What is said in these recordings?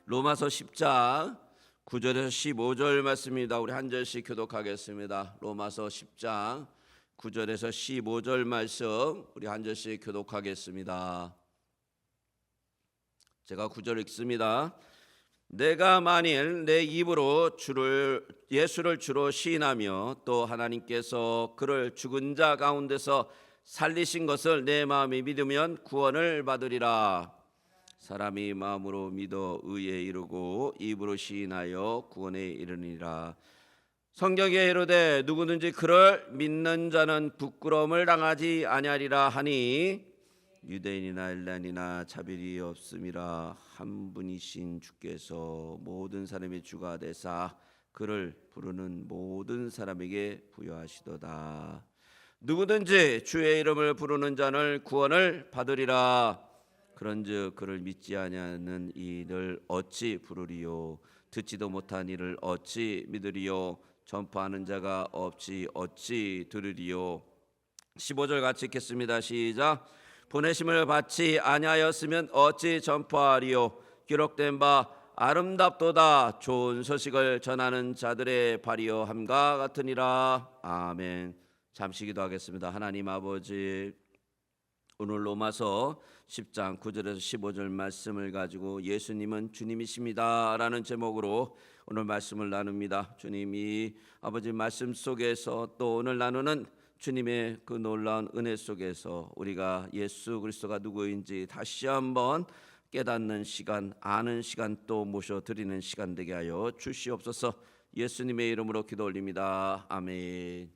로마서 10장 9절에서 15절 말씀입니다. 우리 한 절씩 교독하겠습니다. 로마서 10장 9절에서 15절 말씀 우리 한 절씩 교독하겠습니다. 제가 9절 읽습니다. 내가 만일 내 입으로 예수를 주로 시인하며 또 하나님께서 그를 죽은 자 가운데서 살리신 것을 내 마음이 믿으면 구원을 받으리라. 사람이 마음으로 믿어 의에 이르고 입으로 시인하여 구원에 이르니라. 성경에 이르되 누구든지 그를 믿는 자는 부끄러움을 당하지 아니하리라 하니 유대인이나 헬라인이나 차별이 없음이라. 한 분이신 주께서 모든 사람의 주가 되사 그를 부르는 모든 사람에게 부여하시도다. 누구든지 주의 이름을 부르는 자는 구원을 받으리라. 그런즉 그를 믿지 아니하는 이를 어찌 부르리요? 듣지도 못한 이를 어찌 믿으리요? 전파하는 자가 없이 어찌 들으리요? 15절 같이 읽겠습니다. 시작. 보내심을 받지 아니하였으면 어찌 전파하리요? 기록된 바 아름답도다. 좋은 소식을 전하는 자들의 발이여 함과 같으니라. 아멘. 잠시 기도하겠습니다. 하나님 아버지, 오늘 로마서 10장 9절에서 15절 말씀을 가지고 예수님은 주님이십니다 라는 제목으로 오늘 말씀을 나눕니다. 주님이 아버지 말씀 속에서 또 오늘 나누는 주님의 그 놀라운 은혜 속에서 우리가 예수 그리스도가 누구인지 다시 한번 깨닫는 시간, 아는 시간, 또 모셔드리는 시간 되게 하여 주시옵소서. 예수님의 이름으로 기도 올립니다. 아멘.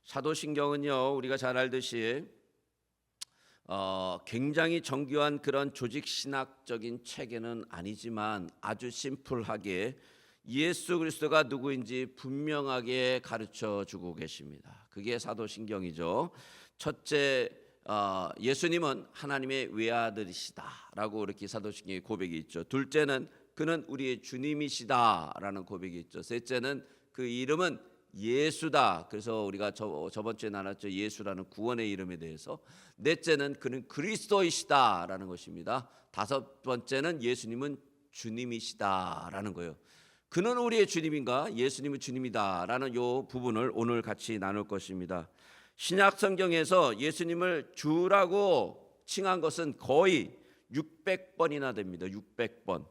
사도신경은요, 우리가 잘 알듯이 굉장히 정교한 그런 조직신학적인 체계는 아니지만 아주 심플하게 예수 그리스도가 누구인지 분명하게 가르쳐주고 계십니다. 그게 사도신경이죠. 첫째, 예수님은 하나님의 외아들이시다라고 이렇게 사도신경의 고백이 있죠. 둘째는 그는 우리의 주님이시다라는 고백이 있죠. 셋째는 그 이름은 예수다. 그래서 우리가 저번 주에 나눴죠. 예수라는 구원의 이름에 대해서. 넷째는 그는 그리스도이시다라는 것입니다. 다섯 번째는 예수님은 주님이시다라는 거예요. 그는 우리의 주님인가? 예수님은 주님이다라는 이 부분을 오늘 같이 나눌 것입니다. 신약 성경에서 예수님을 주라고 칭한 것은 거의 600번이나 됩니다. 600번.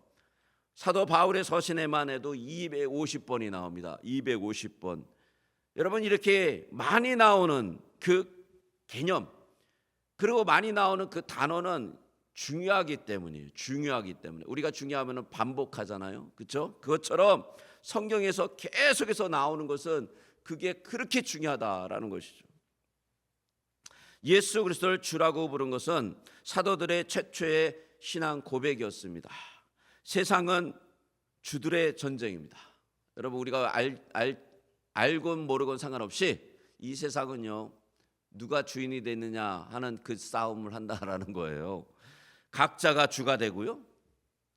사도 바울의 서신에만 해도 250번이 나옵니다. 250번. 여러분, 이렇게 많이 나오는 그 개념, 그리고 많이 나오는 그 단어는 중요하기 때문이에요. 중요하기 때문에. 우리가 중요하면 반복하잖아요. 그렇죠? 그것처럼 성경에서 계속해서 나오는 것은 그게 그렇게 중요하다라는 것이죠. 예수 그리스도를 주라고 부른 것은 사도들의 최초의 신앙 고백이었습니다. 세상은 주들의 전쟁입니다. 여러분, 우리가 알건 모르건 상관없이 이 세상은요, 누가 주인이 되느냐 하는 그 싸움을 한다라는 거예요. 각자가 주가 되고요,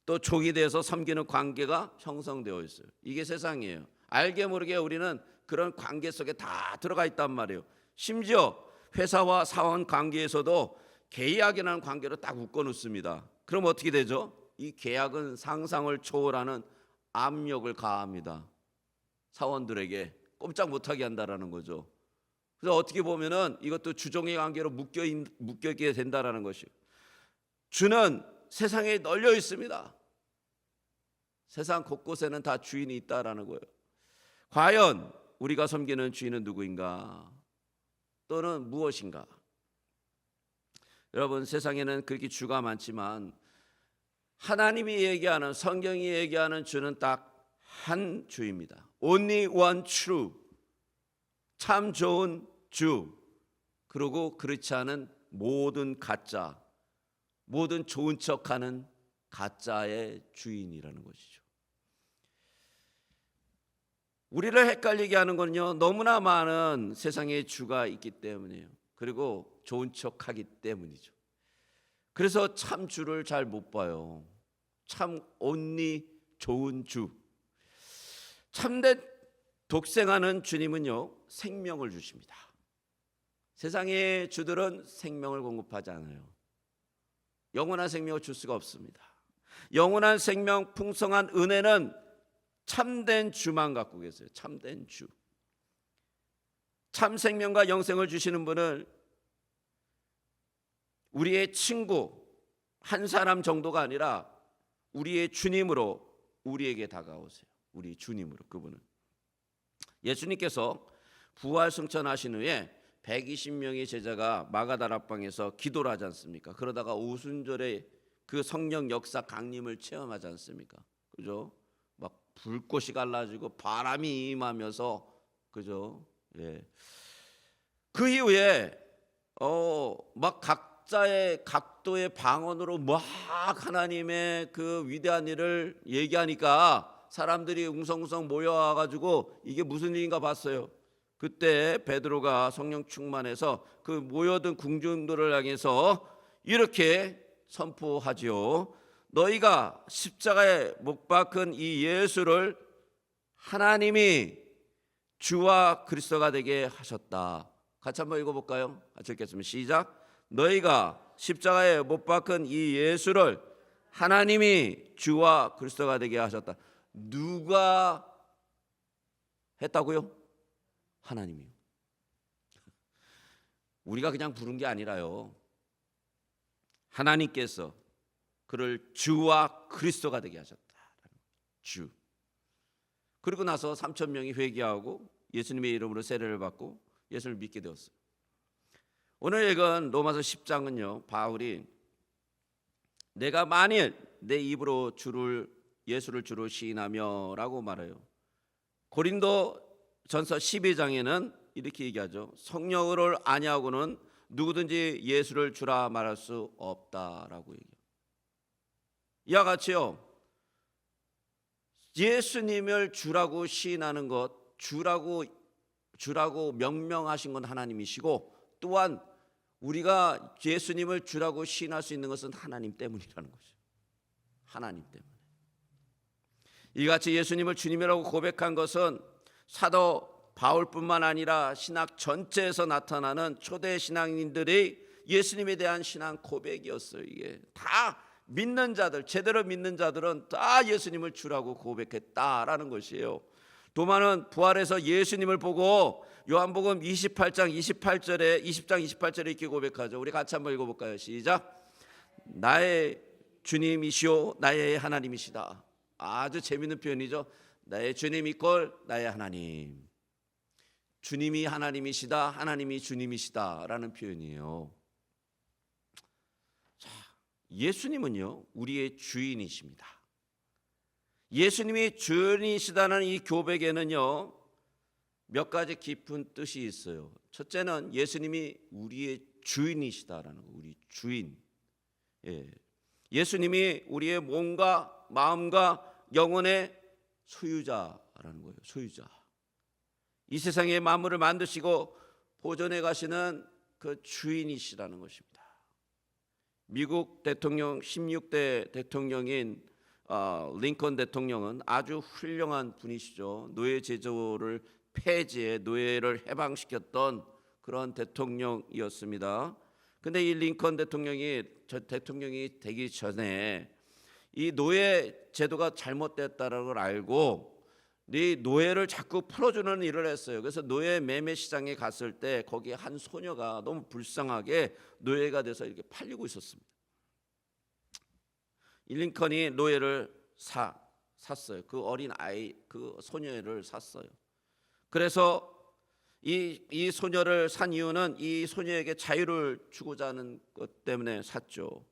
또 종이 되어서 섬기는 관계가 형성되어 있어요. 이게 세상이에요. 알게 모르게 우리는 그런 관계 속에 다 들어가 있단 말이에요. 심지어 회사와 사원 관계에서도 계약이라는 관계로 딱 묶어 놓습니다. 그럼 어떻게 되죠? 이 계약은 상상을 초월하는 압력을 가합니다. 사원들에게 꼼짝 못하게 한다라는 거죠. 그래서 어떻게 보면은 이것도 주종의 관계로 묶여있게 된다라는 것이요. 주는 세상에 널려 있습니다. 세상 곳곳에는 다 주인이 있다라는 거예요. 과연 우리가 섬기는 주인은 누구인가? 또는 무엇인가? 여러분, 세상에는 그렇게 주가 많지만 하나님이 얘기하는, 성경이 얘기하는 주는 딱 한 주입니다. Only one true, 참 좋은 주. 그리고 그렇지 않은 모든 가짜, 모든 좋은 척하는 가짜의 주인이라는 것이죠. 우리를 헷갈리게 하는 건요, 너무나 많은 세상의 주가 있기 때문이에요. 그리고 좋은 척하기 때문이죠. 그래서 참 주를 잘 못 봐요. 참 only 좋은 주. 참된 독생하는 주님은요, 생명을 주십니다. 세상의 주들은 생명을 공급하지 않아요. 영원한 생명을 줄 수가 없습니다. 영원한 생명, 풍성한 은혜는 참된 주만 갖고 계세요. 참된 주. 참 생명과 영생을 주시는 분을 우리의 친구 한 사람 정도가 아니라 우리의 주님으로 우리에게 다가오세요. 우리 주님으로. 그분은 예수님께서 부활 승천하신 후에 120명의 제자가 마가다락방에서 기도를 하지 않습니까? 그러다가 오순절에 그 성령 역사 강림을 체험하지 않습니까? 그죠? 막 불꽃이 갈라지고 바람이 임하면서, 그죠? 예. 그 이후에 막 각자의 각도의 방언으로 막 하나님의 그 위대한 일을 얘기하니까 사람들이 웅성웅성 모여와가지고 이게 무슨 일인가 봤어요. 그때 베드로가 성령 충만해서 그 모여든 궁중들을 향해서 이렇게 선포하지요. 너희가 십자가에 못 박은 이 예수를 하나님이 주와 그리스도가 되게 하셨다. 같이 한번 읽어볼까요? 같이 읽겠습니다. 시작. 너희가 십자가에 못 박은 이 예수를 하나님이 주와 그리스도가 되게 하셨다. 누가 했다고요? 하나님이요. 우리가 그냥 부른 게 아니라요. 하나님께서 그를 주와 그리스도가 되게 하셨다. 주. 그리고 나서 3천 명이 회개하고 예수님의 이름으로 세례를 받고 예수를 믿게 되었어요. 오늘 읽은 로마서 10장은요. 바울이 내가 만일 내 입으로 예수를 주로 시인하며 라고 말해요. 고린도 전서 12장에는 이렇게 얘기하죠. 성령을 아니하고는 누구든지 예수를 주라 말할 수 없다라고 얘기해요. 이와 같이요. 예수님을 주라고 시인하는 것, 주라고 명명하신 건 하나님이시고, 또한 우리가 예수님을 주라고 시인할 수 있는 것은 하나님 때문이라는 거죠. 하나님 때문에. 이같이 예수님을 주님이라고 고백한 것은 사도 바울뿐만 아니라 신학 전체에서 나타나는 초대 신앙인들의 예수님에 대한 신앙 고백이었어요. 이게 다 믿는 자들, 제대로 믿는 자들은 다 예수님을 주라고 고백했다라는 것이에요. 도마는 부활해서 예수님을 보고 요한복음 20장 28절에 이렇게 고백하죠. 우리 같이 한번 읽어볼까요? 시작. 나의 주님이시오 나의 하나님이시다. 아주 재밌는 표현이죠. 나의 주님 이꼴 나의 하나님. 주님이 하나님이시다, 하나님이 주님이시다 라는 표현이에요. 자, 예수님은요 우리의 주인이십니다. 예수님이 주인이시다는 이 고백에는요 몇 가지 깊은 뜻이 있어요. 첫째는 예수님이 우리의 주인이시다라는 거. 우리 주인. 예수님이 우리의 몸과 마음과 영혼의 소유자라는 거예요. 소유자. 이 세상의 만물을 만드시고 보존해 가시는 그 주인이시라는 것입니다. 미국 대통령 16대 대통령인 링컨 대통령은 아주 훌륭한 분이시죠. 노예 제도를 폐지해 노예를 해방시켰던 그런 대통령이었습니다. 근데 이 링컨 대통령이 되기 전에 이 노예 제도가 잘못됐다는 걸 알고 이 노예를 자꾸 풀어주는 일을 했어요. 그래서 노예 매매 시장에 갔을 때 거기에 한 소녀가 너무 불쌍하게 노예가 돼서 이렇게 팔리고 있었습니다. 이 링컨이 노예를 샀어요. 그 어린 아이, 그 소녀를 샀어요. 그래서 이 소녀를 산 이유는 이 소녀에게 자유를 주고자 하는 것 때문에 샀죠.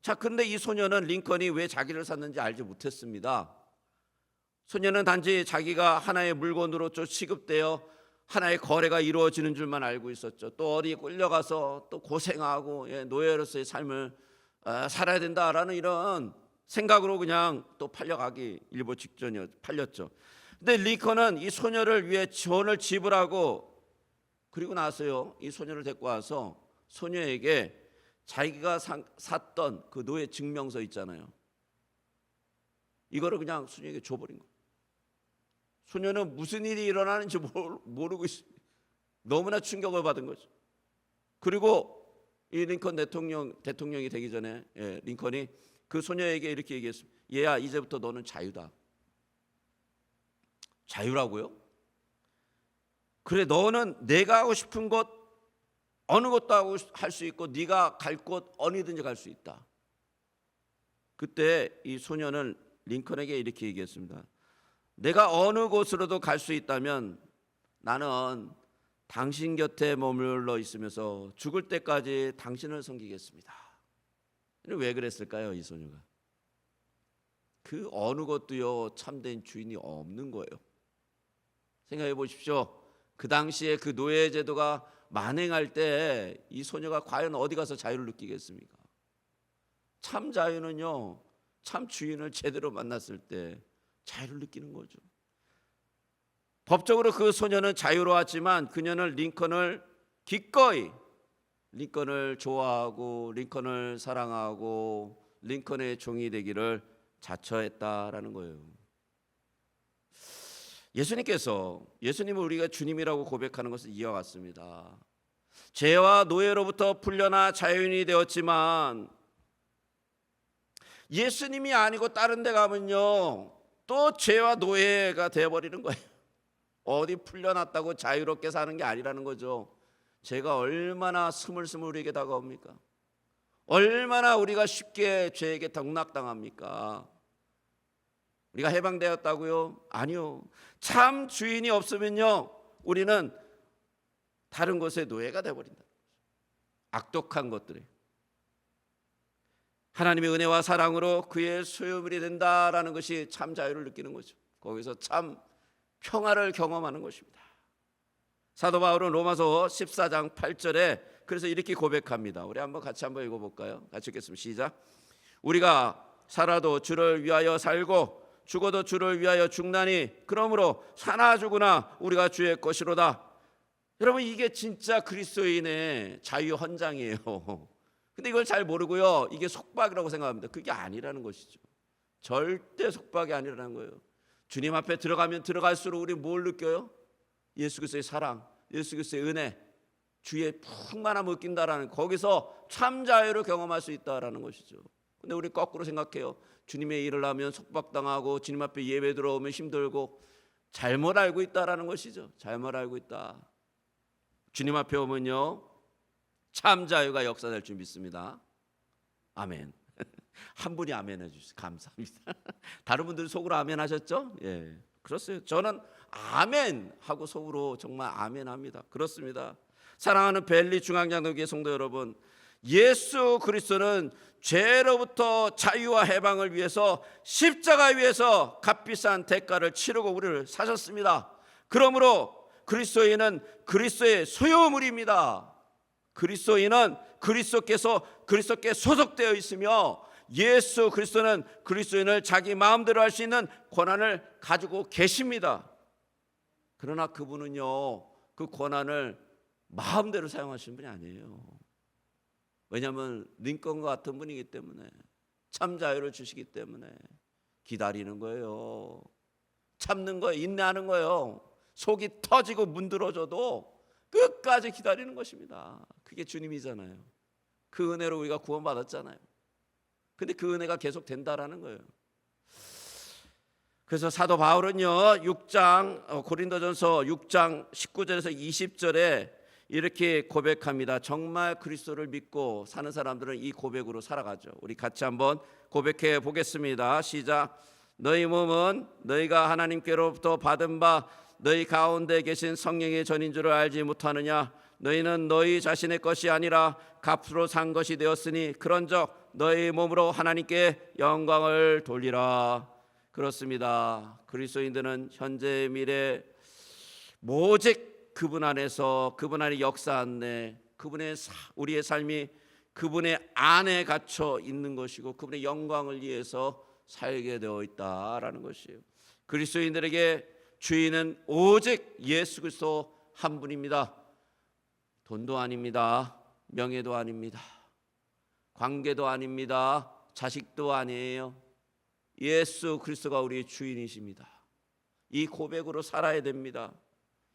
자, 그런데 이 소녀는 링컨이 왜 자기를 샀는지 알지 못했습니다. 소녀는 단지 자기가 하나의 물건으로 좀 취급되어 하나의 거래가 이루어지는 줄만 알고 있었죠. 또 어디 끌려가서 또 고생하고 노예로서의 삶을 살아야 된다라는 이런 생각으로 그냥 또 팔려가기 일보 직전이었죠. 팔렸죠. 근데 링컨은 이 소녀를 위해 돈을 지불하고 그리고 나서요 이 소녀를 데리고 와서 소녀에게 자기가 샀던 그 노예 증명서 있잖아요. 이거를 그냥 소녀에게 줘버린 거예요. 소녀는 무슨 일이 일어나는지 모르고 있습니다. 너무나 충격을 받은 거죠. 그리고 이 링컨 대통령이 되기 전에 링컨이 그 소녀에게 이렇게 얘기했습니다. 얘야, 이제부터 너는 자유다. 자유라고요? 그래, 너는 내가 하고 싶은 것 어느 것도 하고 할 수 있고 네가 갈 곳 어디든지 갈 수 있다. 그때 이 소녀는 링컨에게 이렇게 얘기했습니다. 내가 어느 곳으로도 갈 수 있다면 나는 당신 곁에 머물러 있으면서 죽을 때까지 당신을 섬기겠습니다. 왜 그랬을까요, 이 소녀가? 그 어느 것도요, 참된 주인이 없는 거예요. 생각해 보십시오. 그 당시에 그 노예 제도가 만행할 때 이 소녀가 과연 어디 가서 자유를 느끼겠습니까? 참 자유는요, 참 주인을 제대로 만났을 때 자유를 느끼는 거죠. 법적으로 그 소녀는 자유로웠지만 그녀는 기꺼이 링컨을 좋아하고 링컨을 사랑하고 링컨의 종이 되기를 자처했다라는 거예요. 예수님을 우리가 주님이라고 고백하는 것은 이와 같습니다. 죄와 노예로부터 풀려나 자유인이 되었지만 예수님이 아니고 다른 데 가면요, 또 죄와 노예가 되어버리는 거예요. 어디 풀려났다고 자유롭게 사는 게 아니라는 거죠. 죄가 얼마나 스물스물 우리에게 다가옵니까? 얼마나 우리가 쉽게 죄에게 등락당합니까? 우리가 해방되었다고요? 아니요. 참 주인이 없으면요, 우리는 다른 것의 노예가 되어버린다. 악독한 것들에 하나님의 은혜와 사랑으로 그의 소유물이 된다라는 것이 참 자유를 느끼는 거죠. 거기서 참 평화를 경험하는 것입니다. 사도 바울은 로마서 14장 8절에 그래서 이렇게 고백합니다. 우리 같이 한번 읽어볼까요? 같이 읽겠습니다. 시작. 우리가 살아도 주를 위하여 살고 죽어도 주를 위하여 죽나니 그러므로 사나 죽으나 우리가 주의 것이로다. 여러분, 이게 진짜 그리스도인의 자유 헌장이에요. 근데 이걸 잘 모르고요, 이게 속박이라고 생각합니다. 그게 아니라는 것이죠. 절대 속박이 아니라는 거예요. 주님 앞에 들어가면 들어갈수록 우리 뭘 느껴요? 예수 그리스도의 사랑, 예수 그리스도의 은혜, 주의 풍만함을 느낀다라는, 거기서 참 자유를 경험할 수 있다라는 것이죠. 근데 우리 거꾸로 생각해요. 주님의 일을 하면 속박당하고 주님 앞에 예배 들어오면 힘들고, 잘못 알고 있다라는 것이죠. 잘못 알고 있다. 주님 앞에 오면요, 참 자유가 역사될 줄 믿습니다. 아멘. 한 분이 아멘 해주세요. 감사합니다. 다른 분들 속으로 아멘 하셨죠? 예, 그렇어요. 저는 아멘 하고 속으로 정말 아멘 합니다. 그렇습니다. 사랑하는 벨리 중앙장로교회 성도 여러분, 예수 그리스도는 죄로부터 자유와 해방을 위해서 십자가 위에서 값비싼 대가를 치르고 우리를 사셨습니다. 그러므로 그리스도인은 그리스도의 소유물입니다. 그리스도인은 그리스도께 소속되어 있으며 예수 그리스도는 그리스도인을 자기 마음대로 할 수 있는 권한을 가지고 계십니다. 그러나 그분은요, 그 권한을 마음대로 사용하시는 분이 아니에요. 왜냐하면 링컨과 같은 분이기 때문에, 참 자유를 주시기 때문에 기다리는 거예요. 참는 거예요. 인내하는 거예요. 속이 터지고 문드러져도 끝까지 기다리는 것입니다. 그게 주님이잖아요. 그 은혜로 우리가 구원받았잖아요. 근데 그 은혜가 계속 된다라는 거예요. 그래서 사도 바울은요, 고린도전서 6장 19절에서 20절에 이렇게 고백합니다. 정말 그리스도를 믿고 사는 사람들은 이 고백으로 살아가죠. 우리 같이 한번 고백해 보겠습니다. 시작. 너희 몸은 너희가 하나님께로부터 받은 바 너희 가운데 계신 성령의 전인 줄을 알지 못하느냐? 너희는 너희 자신의 것이 아니라 값으로 산 것이 되었으니 그런즉 너희 몸으로 하나님께 영광을 돌리라. 그렇습니다. 그리스도인들은 현재 미래 오직 그분 안에서, 그분 안에 역사하네, 우리의 삶이 그분의 안에 갇혀 있는 것이고 그분의 영광을 위해서 살게 되어 있다라는 것이에요. 그리스도인들에게 주인은 오직 예수 그리스도 한 분입니다. 돈도 아닙니다. 명예도 아닙니다. 관계도 아닙니다. 자식도 아니에요. 예수 그리스도가 우리의 주인이십니다. 이 고백으로 살아야 됩니다.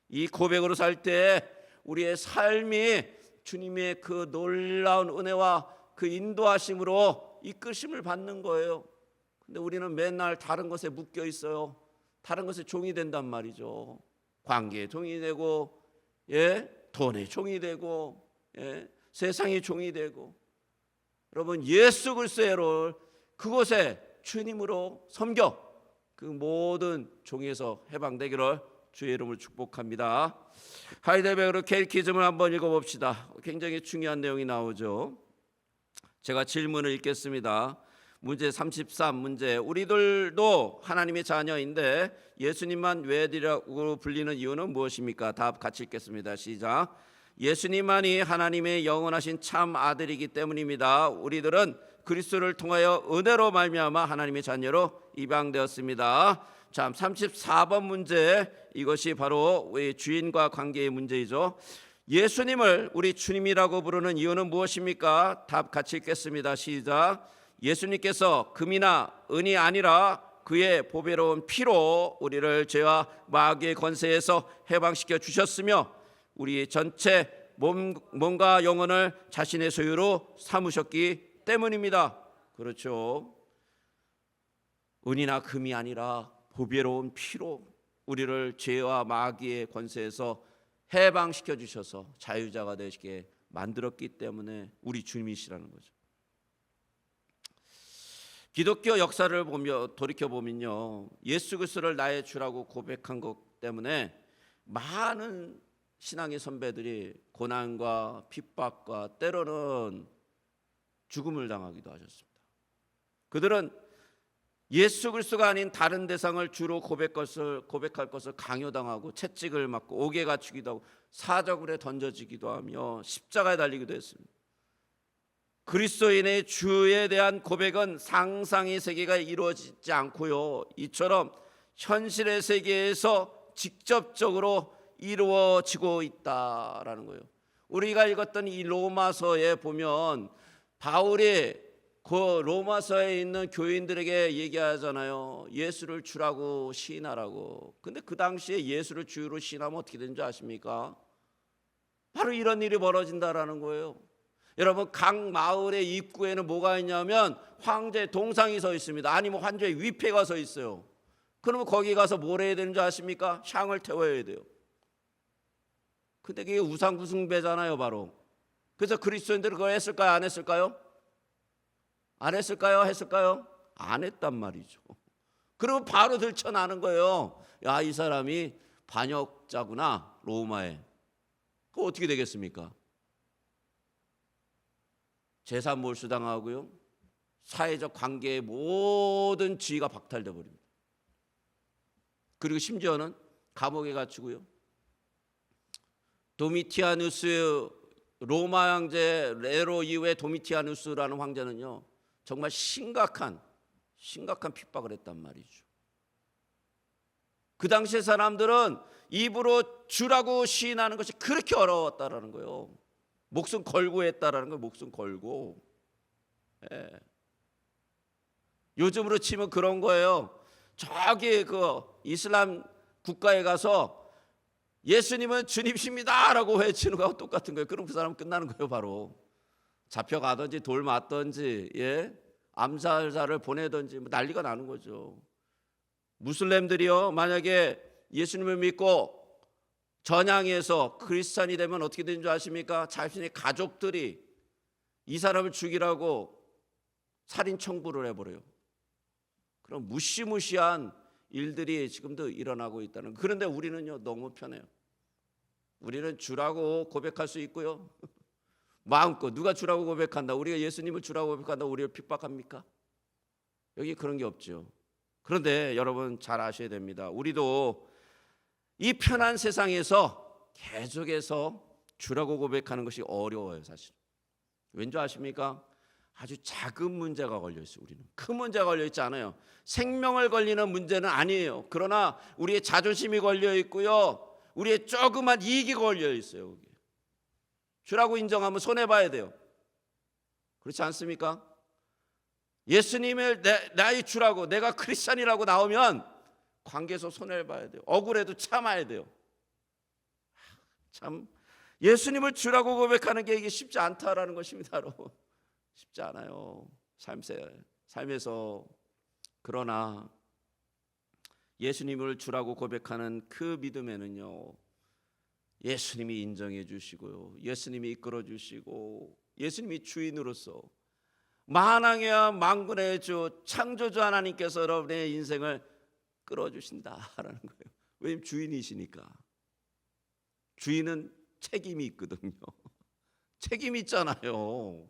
이 고백으로 살 때 우리의 삶이 주님의 그 놀라운 은혜와 그 인도하심으로 이끄심을 받는 거예요. 근데 우리는 맨날 다른 것에 묶여 있어요. 다른 것에 종이 된단 말이죠. 관계에 종이 되고, 돈에 종이 되고, 세상에 종이 되고. 여러분, 예수 그리스도를 그곳에 주님으로 섬겨 그 모든 종에서 해방되기를 주의 이름으로 축복합니다. 하이델베르 캐티키즘을 한번 읽어봅시다. 굉장히 중요한 내용이 나오죠. 제가 질문을 읽겠습니다. 문제 33문제. 우리들도 하나님의 자녀인데 예수님만 외아들이라고 불리는 이유는 무엇입니까? 답 같이 읽겠습니다. 시작. 예수님만이 하나님의 영원하신 참 아들이기 때문입니다. 우리들은 그리스도를 통하여 은혜로 말미암아 하나님의 자녀로 입양되었습니다. 자, 34번 문제. 이것이 바로 우리 주인과 관계의 문제이죠. 예수님을 우리 주님이라고 부르는 이유는 무엇입니까? 답 같이 읽겠습니다. 시작. 예수님께서 금이나 은이 아니라 그의 보배로운 피로 우리를 죄와 마귀의 권세에서 해방시켜 주셨으며 우리 전체 몸과 영혼을 자신의 소유로 삼으셨기 때문입니다. 그렇죠. 은이나 금이 아니라 보배로운 피로 우리를 죄와 마귀의 권세에서 해방시켜 주셔서 자유자가 되시게 만들었기 때문에 우리 주님이시라는 거죠. 기독교 역사를 돌이켜보면요, 예수 그리스도를 나의 주라고 고백한 것 때문에 많은 신앙의 선배들이 고난과 핍박과 때로는 죽음을 당하기도 하셨습니다. 그들은 예수 그리스도가 아닌 다른 대상을 주로 고백할 것을 강요당하고 채찍을 맞고 옥에 갇히기도 하고 사자굴에 던져지기도 하며 십자가에 달리기도 했습니다. 그리스도인의 주에 대한 고백은 상상의 세계가 이루어지지 않고요, 이처럼 현실의 세계에서 직접적으로 이루어지고 있다라는 거예요. 우리가 읽었던 이 로마서에 보면 바울이 그 로마서에 있는 교인들에게 얘기하잖아요. 예수를 주라고 시인하라고. 근데 그 당시에 예수를 주로 시인하면 어떻게 되는지 아십니까? 바로 이런 일이 벌어진다라는 거예요. 여러분, 각 마을의 입구에는 뭐가 있냐면 황제 동상이 서 있습니다. 아니면 황제의 위패가 서 있어요. 그러면 거기 가서 뭘 해야 되는지 아십니까? 향을 태워야 돼요. 근데 그게 우상숭배잖아요, 바로. 그래서 그리스도인들은 그걸 했을까요? 안 했을까요? 안 했을까요? 했을까요? 안 했단 말이죠. 그리고 바로 들춰나는 거예요. 야, 이 사람이 반역자구나, 로마에. 그거 어떻게 되겠습니까? 재산 몰수당하고요, 사회적 관계의 모든 지위가 박탈돼 버립니다. 그리고 심지어는 감옥에 갇히고요. 도미티아누스, 로마 황제 네로 이후에 도미티아누스라는 황제는요, 정말 심각한 핍박을 했단 말이죠. 그 당시의 사람들은 입으로 주라고 시인하는 것이 그렇게 어려웠다라는 거예요. 목숨 걸고 했다라는 거예요. 목숨 걸고. 요즘으로 치면 그런 거예요. 저기 그 이슬람 국가에 가서 예수님은 주님이십니다라고 외치는 거하고 똑같은 거예요. 그럼 그 사람은 끝나는 거예요. 바로 잡혀가든지 돌 맞든지, 암살자를 보내든지 난리가 나는 거죠. 무슬림들이요, 만약에 예수님을 믿고 전향해서 크리스찬이 되면 어떻게 되는 줄 아십니까? 자신의 가족들이 이 사람을 죽이라고 살인 청구를 해버려요. 그럼 무시무시한 일들이 지금도 일어나고 있다는. 그런데 우리는요, 너무 편해요. 우리는 주라고 고백할 수 있고요, 마음껏 누가 주라고 고백한다, 우리가 예수님을 주라고 고백한다, 우리를 핍박합니까? 여기 그런 게 없죠. 그런데 여러분 잘 아셔야 됩니다. 우리도 이 편한 세상에서 계속해서 주라고 고백하는 것이 어려워요, 사실. 왠지 아십니까? 아주 작은 문제가 걸려 있어요. 우리는 큰 문제가 걸려 있지 않아요. 생명을 걸리는 문제는 아니에요. 그러나 우리의 자존심이 걸려 있고요, 우리의 조그만 이익이 걸려 있어요. 여기. 주라고 인정하면 손해봐야 돼요. 그렇지 않습니까? 예수님을 나의 주라고, 내가 크리스찬이라고 나오면 관계에서 손해를 봐야 돼요. 억울해도 참아야 돼요. 참, 예수님을 주라고 고백하는 게 이게 쉽지 않다라는 것입니다. 여러분, 쉽지 않아요. 삶에서. 그러나 예수님을 주라고 고백하는 그 믿음에는요, 예수님이 인정해 주시고요, 예수님이 이끌어 주시고, 예수님이 주인으로서 만왕의 만군의 주 창조주 하나님께서 여러분의 인생을 끌어주신다라는 거예요. 왜냐하면 주인이시니까. 주인은 책임이 있거든요. 책임이 있잖아요.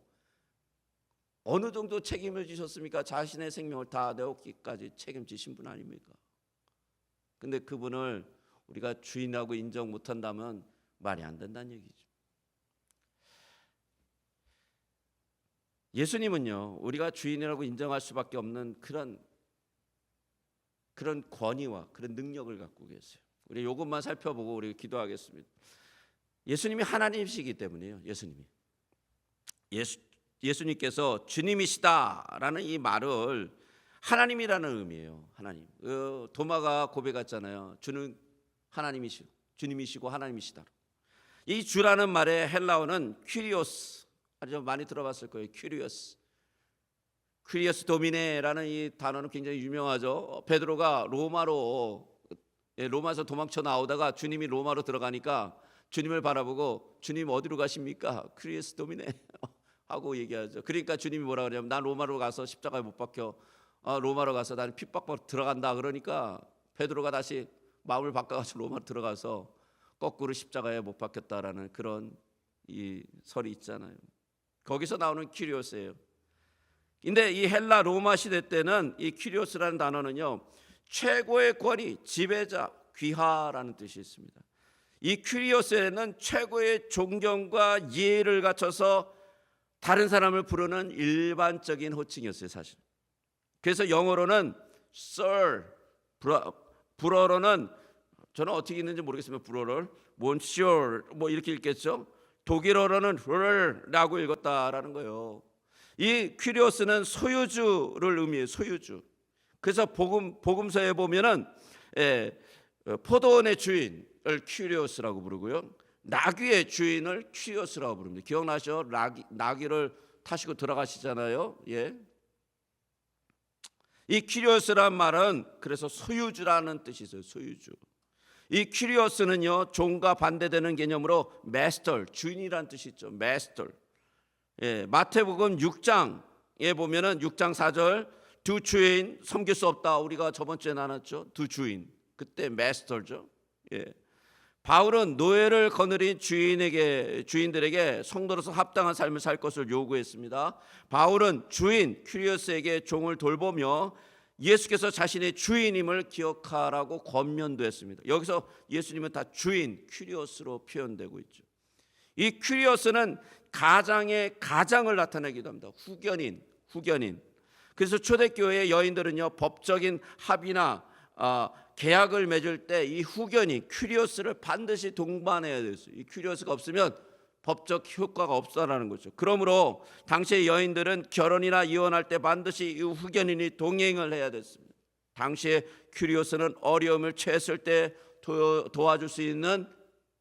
어느 정도 책임을 지셨습니까? 자신의 생명을 다 내놓기까지 책임지신 분 아닙니까? 근데 그분을 우리가 주인하고 인정 못한다면 말이 안 된다는 얘기죠. 예수님은요, 우리가 주인이라고 인정할 수밖에 없는 그런 권위와 그런 능력을 갖고 계세요. 우리 이것만 살펴보고 우리 기도하겠습니다. 예수님이 하나님이시기 때문에요. 예수님께서 주님이시다라는 이 말을 하나님이라는 의미예요. 하나님. 도마가 고백했잖아요. 주는 하나님이시고 주님이시고 하나님이시다. 이 주라는 말의 헬라어는 퀴리오스. 아주 많이 들어봤을 거예요. 퀴리오스 도미네라는 이 단어는 굉장히 유명하죠. 베드로가 로마에서 도망쳐 나오다가 주님이 로마로 들어가니까 주님을 바라보고 주님 어디로 가십니까? 퀴리오스 도미네 하고 얘기하죠. 그러니까 주님이 뭐라 그러냐면 난 로마로 가서 십자가에 못 박혀. 로마로 가서 나는 핍박받고 들어간다. 그러니까 베드로가 다시 마음을 바꿔가지고 로마로 들어가서 거꾸로 십자가에 못 박혔다라는 그런 이 설이 있잖아요. 거기서 나오는 퀴리오스예요. 근데 이 헬라 로마 시대 때는 이 퀴리오스라는 단어는요, 최고의 권위, 지배자, 귀하라는 뜻이 있습니다. 이 퀴리오스에는 최고의 존경과 예의를 갖춰서 다른 사람을 부르는 일반적인 호칭이었어요, 사실. 그래서 영어로는 Sir, 불어로는 저는 어떻게 읽는지 모르겠습니다. 불어를 Monsieur 뭐 이렇게 읽겠죠. 독일어로는 Her라고 읽었다라는 거예요. 이 퀴리오스는 소유주를 의미해요. 소유주. 그래서 복음서에 보면은 포도원의 주인을 퀴리오스라고 부르고요, 나귀의 주인을 퀴리오스라고 부릅니다. 기억나시죠? 나귀를 타시고 들어가시잖아요. 예. 이 퀴리오스란 말은 그래서 소유주라는 뜻이 있어요. 소유주. 이 퀴리오스는요, 종과 반대되는 개념으로 마스터, 주인이라는 뜻이 있죠. 마스터. 예, 마태복음 6장에 보면은 6장 4절 두 주인 섬길 수 없다. 우리가 저번 주에 나눴죠. 두 주인. 그때 마스터죠. 예. 바울은 노예를 거느린 주인들에게 성도로서 합당한 삶을 살 것을 요구했습니다. 바울은 주인 퀴리오스에게 종을 돌보며 예수께서 자신의 주인임을 기억하라고 권면도 했습니다. 여기서 예수님은 다 주인 퀴리오스로 표현되고 있죠. 이 퀴리오스는 가장의 가장을 나타내기도 합니다. 후견인. 그래서 초대교회의 여인들은요, 법적인 합의나 계약을 맺을 때 이 후견인 퀴리오스를 반드시 동반해야 됐어요. 이 퀴리오스가 없으면 법적 효과가 없다라는 거죠. 그러므로 당시의 여인들은 결혼이나 이혼할 때 반드시 이 후견인이 동행을 해야 됐습니다. 당시에 퀴리오스는 어려움을 처했을 때 도와줄 수 있는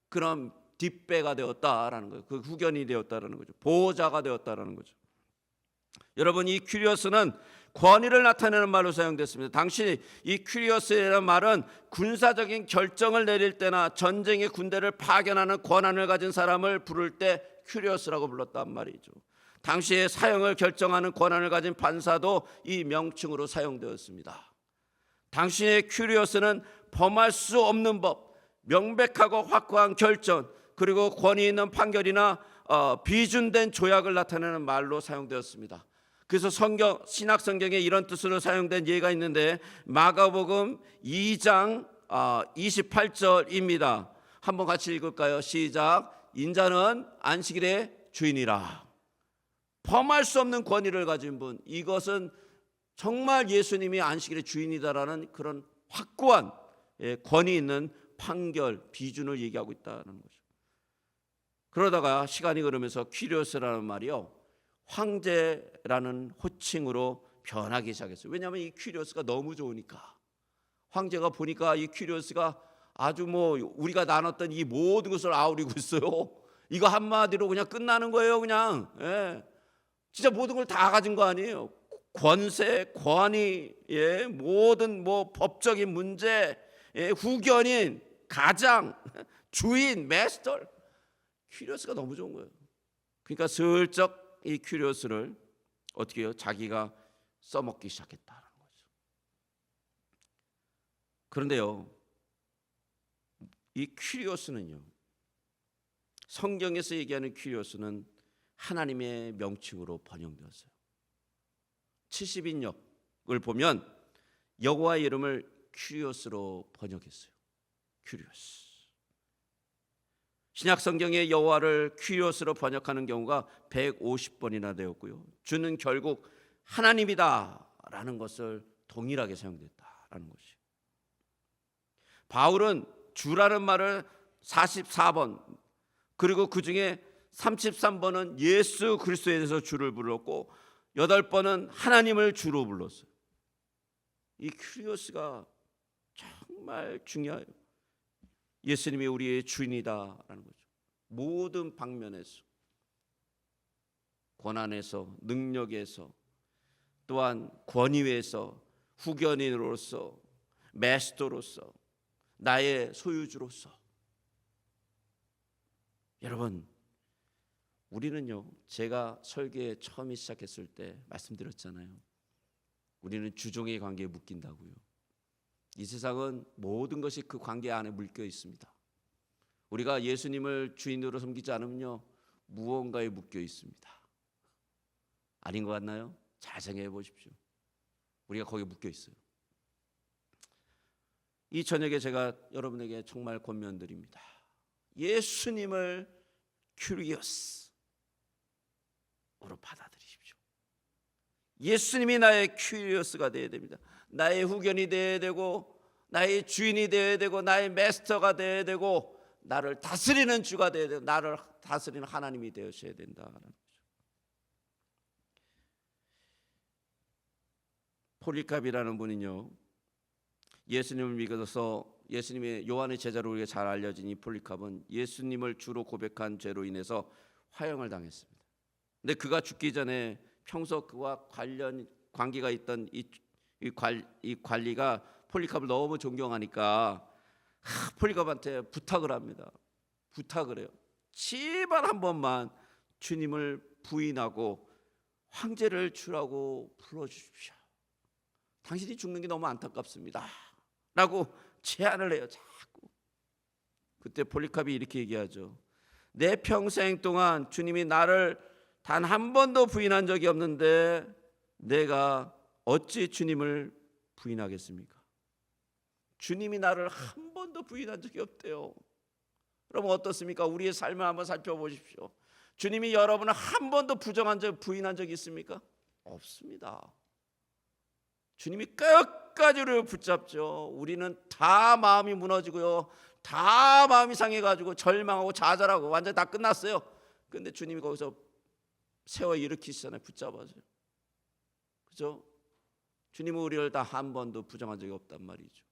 그런 뒷배가 되었다라는 거예요. 그 후견이 되었다라는 거죠. 보호자가 되었다라는 거죠. 여러분, 이 퀴리오스는 권위를 나타내는 말로 사용됐습니다. 당시 이 퀴리오스라는 말은 군사적인 결정을 내릴 때나 전쟁의 군대를 파견하는 권한을 가진 사람을 부를 때 퀴리오스라고 불렀단 말이죠. 당시에 사형을 결정하는 권한을 가진 판사도 이 명칭으로 사용되었습니다. 당시의 퀴리오스는 범할 수 없는 법, 명백하고 확고한 결정, 그리고 권위 있는 판결이나 비준된 조약을 나타내는 말로 사용되었습니다. 그래서 신약 성경에 이런 뜻으로 사용된 예가 있는데 마가복음 2장 28절입니다. 한번 같이 읽을까요? 시작. 인자는 안식일의 주인이라. 범할 수 없는 권위를 가진 분, 이것은 정말 예수님이 안식일의 주인이다라는 그런 확고한 권위 있는 판결, 비준을 얘기하고 있다는 거죠. 그러다가 시간이 흐르면서 퀴리오스라는 말이요, 황제라는 호칭으로 변하기 시작했어요. 왜냐하면 이 퀴리오스가 너무 좋으니까. 황제가 보니까 이 퀴리오스가 아주 우리가 나눴던 이 모든 것을 아우리고 있어요. 이거 한마디로 그냥 끝나는 거예요. 그냥 진짜 모든 걸 다 가진 거 아니에요. 권세, 권위의 모든 법적인 문제, 후견인, 가장, 주인, 마스터, 큐리오스가 너무 좋은 거예요. 그러니까 슬쩍 이 큐리오스를 어떻게 해요? 자기가 써먹기 시작했다는 거죠. 그런데요, 이 큐리오스는요, 성경에서 얘기하는 큐리오스는 하나님의 명칭으로 번역되었어요. 70인역을 보면 여호와의 이름을 큐리오스로 번역했어요. 큐리오스. 신약 성경에 여호와를 큐리오스로 번역하는 경우가 150번이나 되었고요. 주는 결국 하나님이다라는 것을 동일하게 사용됐다라는 것이에요. 바울은 주라는 말을 44번, 그리고 그 중에 33번은 예수 그리스도에 대해서 주를 불렀고 8번은 하나님을 주로 불렀어요. 이 큐리오스가 정말 중요해요. 예수님이 우리의 주인이다라는 거죠. 모든 방면에서, 권한에서, 능력에서, 또한 권위에서, 후견인으로서, 마스터로서, 나의 소유주로서. 여러분, 우리는요, 제가 설교에 처음 시작했을 때 말씀드렸잖아요. 우리는 주종의 관계에 묶인다고요. 이 세상은 모든 것이 그 관계 안에 묶여 있습니다. 우리가 예수님을 주인으로 섬기지 않으면요, 무언가에 묶여 있습니다. 아닌 것 같나요? 잘 생각해 보십시오. 우리가 거기에 묶여 있어요. 이 저녁에 제가 여러분에게 정말 권면드립니다. 예수님을 큐리오스로 받아들이십시오. 예수님이 나의 큐리오스가 되어야 됩니다. 나의 후견이 되어야 되고, 나의 주인이 되어야 되고, 나의 마스터가 되어야 되고, 나를 다스리는 주가 되어야 되고, 나를 다스리는 하나님이 되어셔야 된다는 거죠. 폴리캅이라는 분은요, 예수님을 믿어서 예수님의 요한의 제자로 우리가 잘 알려진 이 폴리캅은 예수님을 주로 고백한 죄로 인해서 화형을 당했습니다. 근데 그가 죽기 전에 평소 그와 관계가 있던 이 관리가 폴리캅을 너무 존경하니까 폴리캅한테 부탁을 합니다. 부탁을 해요. 제발 한 번만 주님을 부인하고 황제를 주라고 불러주십시오. 당신이 죽는 게 너무 안타깝습니다 라고 제안을 해요. 자꾸. 그때 폴리캅이 이렇게 얘기하죠. 내 평생 동안 주님이 나를 단 한 번도 부인한 적이 없는데 내가 어찌 주님을 부인하겠습니까? 주님이 나를 한 번도 부인한 적이 없대요. 그럼 어떻습니까? 우리의 삶을 한번 살펴보십시오. 주님이 여러분을 한 번도 부인한 적이 있습니까? 없습니다. 주님이 끝까지 우리를 붙잡죠. 우리는 다 마음이 무너지고요, 다 마음이 상해가지고 절망하고 좌절하고 완전히 다 끝났어요. 그런데 주님이 거기서 세워 일으키시잖아요. 붙잡아서요. 그죠? 주님은 우리를 다 한 번도 부정한 적이 없단 말이죠.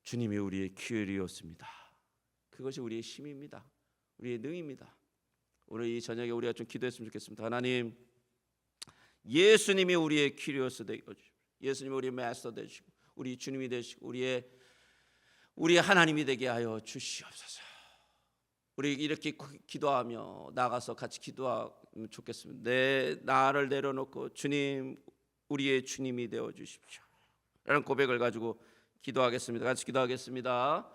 주님이 우리의 큐리오스입니다. 그것이 우리의 힘입니다. 우리의 능입니다. 오늘 이 저녁에 우리가 좀 기도했으면 좋겠습니다. 하나님, 예수님이 우리의 큐리오스 되게 해주시고, 예수님이 우리의 마스터 되시고, 우리 주님이 되시고, 우리의 하나님이 되게 하여 주시옵소서. 우리 이렇게 기도하며 나가서 같이 기도하면 좋겠습니다. 나를 내려놓고 주님, 우리의 주님이 되어 주십시오. 이런 고백을 가지고 기도하겠습니다. 같이 기도하겠습니다.